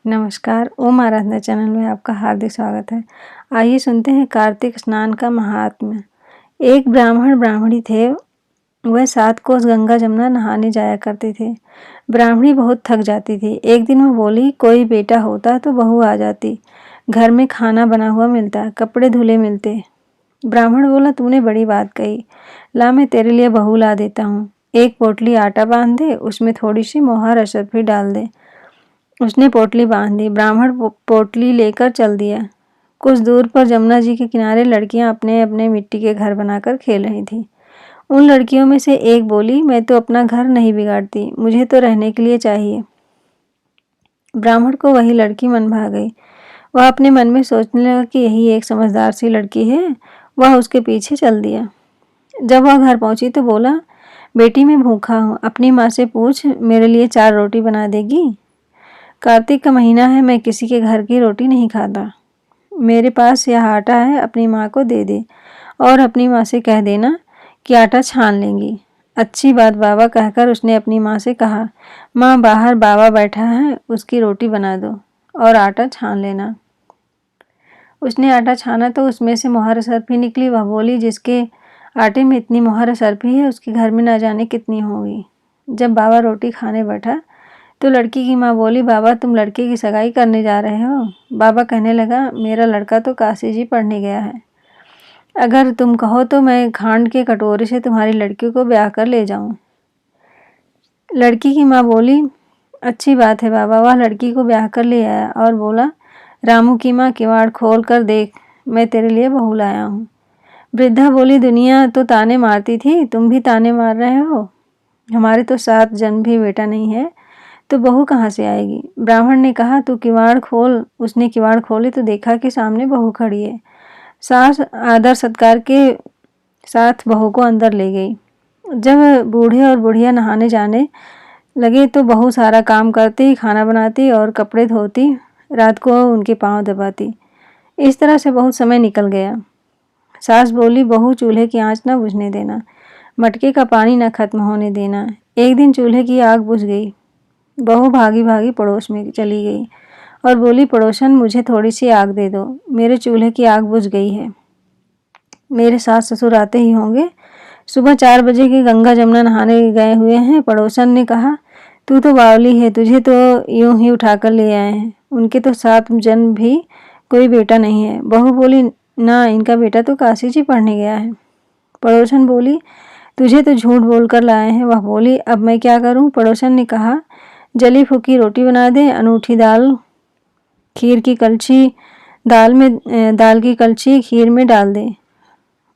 नमस्कार, ओम आराधना चैनल में आपका हार्दिक स्वागत है। आइए सुनते हैं कार्तिक स्नान का महात्म्य। एक ब्राह्मण ब्राह्मणी थे। वह 7 कोस गंगा जमुना नहाने जाया करते थे। ब्राह्मणी बहुत थक जाती थी। एक दिन वह बोली, कोई बेटा होता तो बहू आ जाती। घर में खाना बना हुआ मिलता, कपड़े धुले मिलते। ब्राह्मण बोला, तूने बड़ी बात कही। ला, मैं तेरे लिए बहू ला देता हूँ। एक पोटली आटा बांध दे, उसमें थोड़ी सी मोहर अशर्फ भी डाल दे। उसने पोटली बांध दी। ब्राह्मण पोटली लेकर चल दिया। कुछ दूर पर जमुना जी के किनारे लड़कियां अपने अपने मिट्टी के घर बनाकर खेल रही थीं। उन लड़कियों में से एक बोली, मैं तो अपना घर नहीं बिगाड़ती, मुझे तो रहने के लिए चाहिए। ब्राह्मण को वही लड़की मन भा गई। वह अपने मन में सोचने लगा कि यही एक समझदार सी लड़की है। वह उसके पीछे चल दिया। जब वह घर पहुंची तो बोला, बेटी मैं भूखा हूँ, अपनी माँ से पूछ, मेरे लिए 4 रोटी बना देगी। कार्तिक का महीना है, मैं किसी के घर की रोटी नहीं खाता। मेरे पास यह आटा है, अपनी माँ को दे दे और अपनी माँ से कह देना कि आटा छान लेंगी। अच्छी बात बाबा कहकर उसने अपनी माँ से कहा, माँ बाहर बाबा बैठा है, उसकी रोटी बना दो और आटा छान लेना। उसने आटा छाना तो उसमें से मोहर सरफी निकली। वह बोली, जिसके आटे में इतनी मोहर सरफी है, उसके घर में ना जाने कितनी होगी। जब बाबा रोटी खाने बैठा तो लड़की की माँ बोली, बाबा तुम लड़के की सगाई करने जा रहे हो। बाबा कहने लगा, मेरा लड़का तो काशी जी पढ़ने गया है। अगर तुम कहो तो मैं खांड के कटोरे से तुम्हारी लड़की को ब्याह कर ले जाऊं। लड़की की माँ बोली, अच्छी बात है बाबा। वह लड़की को ब्याह कर ले आया और बोला, रामू की माँ किवाड़ खोल कर देख, मैं तेरे लिए बहू लाया हूँ। वृद्धा बोली, दुनिया तो ताने मारती थी, तुम भी ताने मार रहे हो। हमारे तो 7 जन्म भी बेटा नहीं है, तो बहू कहाँ से आएगी। ब्राह्मण ने कहा, तू किवाड़ खोल। उसने किवाड़ खोले तो देखा कि सामने बहू खड़ी है। सास आदर सत्कार के साथ बहू को अंदर ले गई। जब बूढ़े और बुढ़िया नहाने जाने लगे तो बहू सारा काम करती, खाना बनाती और कपड़े धोती, रात को उनके पांव दबाती। इस तरह से बहुत समय निकल गया। सास बोली, बहू चूल्हे की आंच न बुझने देना, मटके का पानी न खत्म होने देना। एक दिन चूल्हे की आग बुझ गई। बहू भागी भागी पड़ोस में चली गई और बोली, पड़ोसन मुझे थोड़ी सी आग दे दो, मेरे चूल्हे की आग बुझ गई है। मेरे सास ससुर आते ही होंगे। सुबह 4 बजे के गंगा जमुना नहाने गए हुए हैं। पड़ोसन ने कहा, तू तो बावली है, तुझे तो यूं ही उठाकर ले आए हैं। उनके तो 7 जन्म भी कोई बेटा नहीं है। बहू बोली, ना, इनका बेटा तो काशी जी पढ़ने गया है। पड़ोसन बोली, तुझे तो झूठ बोलकर लाए हैं। वह बोली, अब मैं क्या करूं। पड़ोसन ने कहा, जली फूकी रोटी बना दे, अनूठी दाल खीर की कलछी दाल की कलछी खीर में डाल दे।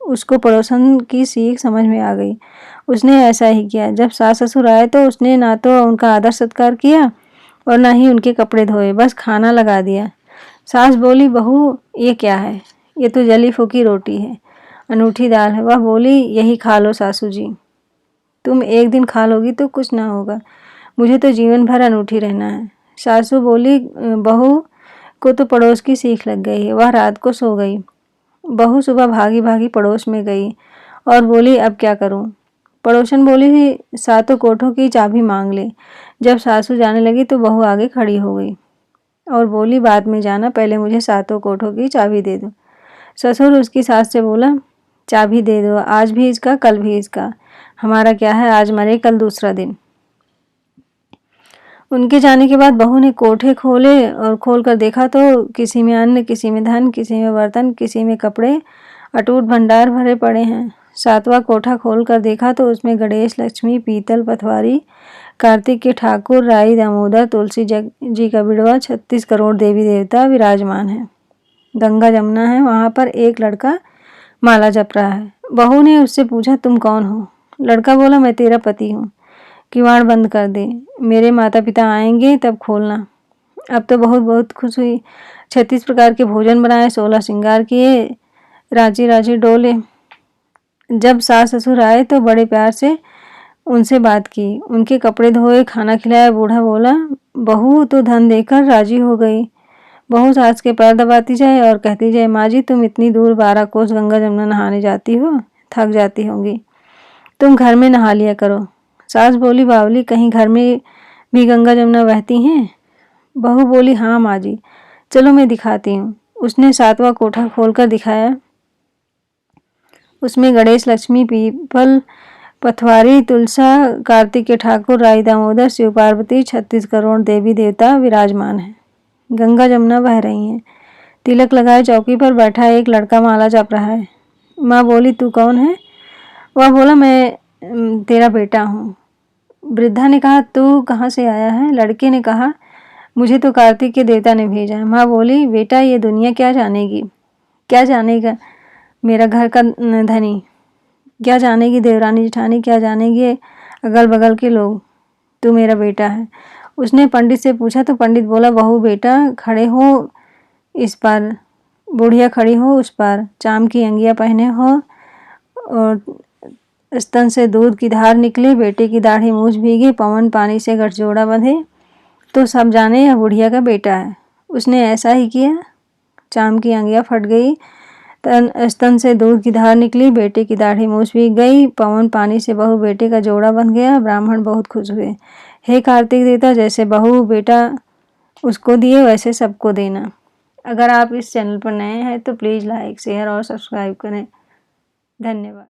उसको पड़ोसन की सीख समझ में आ गई। उसने ऐसा ही किया। जब सास ससुर आए तो उसने ना तो उनका आदर सत्कार किया और ना ही उनके कपड़े धोए, बस खाना लगा दिया। सास बोली, बहू ये क्या है। ये तो जली फूकी रोटी है, अनूठी दाल है। वह बोली, यही खा लो सासू जी, तुम एक दिन खा लोगी तो कुछ ना होगा, मुझे तो जीवन भर अनूठी रहना है। सासू बोली, बहू को तो पड़ोस की सीख लग गई है। वह रात को सो गई। बहू सुबह भागी भागी पड़ोस में गई और बोली, अब क्या करूं। पड़ोसन बोली, 7 कोठों की चाबी मांग ले। जब सासू जाने लगी तो बहू आगे खड़ी हो गई और बोली, बाद में जाना, पहले मुझे 7 कोठों की चाबी दे दो। ससुर उसकी सास से बोला, चाबी दे दो, आज भी इसका कल भी इसका, हमारा क्या है, आज मरे कल दूसरा दिन। उनके जाने के बाद बहू ने कोठे खोले और खोल कर देखा तो किसी में अन्न, किसी में धन, किसी में बर्तन, किसी में कपड़े, अटूट भंडार भरे पड़े हैं। 7वां कोठा खोल कर देखा तो उसमें गणेश, लक्ष्मी, पीतल, पथवारी, कार्तिक के ठाकुर, राई, दामोदर, तुलसी जी का बिड़वा, 36 करोड़ देवी देवता विराजमान है। गंगा जमुना है, वहां पर एक लड़का माला जप रहा है। बहू ने उससे पूछा, तुम कौन हो। लड़का बोला, मैं तेरा पति हूँ, किवाड़ बंद कर दे, मेरे माता पिता आएंगे तब खोलना। अब तो बहुत बहुत खुश हुई। 36 प्रकार के भोजन बनाए, 16 श्रृंगार किए, राजी राजी डोले। जब सास ससुर आए तो बड़े प्यार से उनसे बात की, उनके कपड़े धोए, खाना खिलाया। बूढ़ा बोला, बहू तो धन देकर राजी हो गई। बहू सास के पैर दबाती जाए और कहती जाए, माँ जी तुम इतनी दूर 12 कोस गंगा जमुना नहाने जाती हो, थक जाती होंगी, तुम घर में नहा लिया करो। सास बोली, बावली, कहीं घर में भी गंगा जमुना बहती हैं। बहू बोली, हाँ माँ जी, चलो मैं दिखाती हूँ। उसने 7वां कोठा खोलकर दिखाया। उसमें गणेश, लक्ष्मी, पीपल, पथवारी, तुलसा, कार्तिकेय ठाकुर, राई दामोदर, शिव पार्वती, 36 करोड़ देवी देवता विराजमान हैं। गंगा जमुना बह रही हैं। तिलक लगाए चौकी पर बैठा एक लड़का माला जप रहा है। माँ बोली, तू कौन है? वह बोला, मैं तेरा बेटा हूँ। वृद्धा ने कहा, तू कहाँ से आया है? लड़के ने कहा, मुझे तो कार्तिक के देवता ने भेजा है। माँ बोली, बेटा ये दुनिया क्या जानेगी, क्या जानेगा मेरा घर का धनी, क्या जानेगी देवरानी जेठानी, क्या जानेगी अगल बगल के लोग, तू मेरा बेटा है। उसने पंडित से पूछा तो पंडित बोला, बहू बेटा खड़े हो इस पार, बुढ़िया खड़ी हो उस पार, चाम की अंगिया पहने हो और स्तन से दूध की धार निकले, बेटे की दाढ़ी मूछ भीगे, पवन पानी से गठजोड़ा बंधे तो सब जाने यह बुढ़िया का बेटा है। उसने ऐसा ही किया। चाम की अंगिया फट गई, स्तन से दूध की धार निकली, बेटे की दाढ़ी मूछ भीग गई, पवन पानी से बहू बेटे का जोड़ा बन गया। ब्राह्मण बहुत खुश हुए। हे कार्तिक देवता, जैसे बहू बेटा उसको दिए वैसे सबको देना। अगर आप इस चैनल पर नए हैं तो प्लीज़ लाइक, शेयर और सब्सक्राइब करें। धन्यवाद।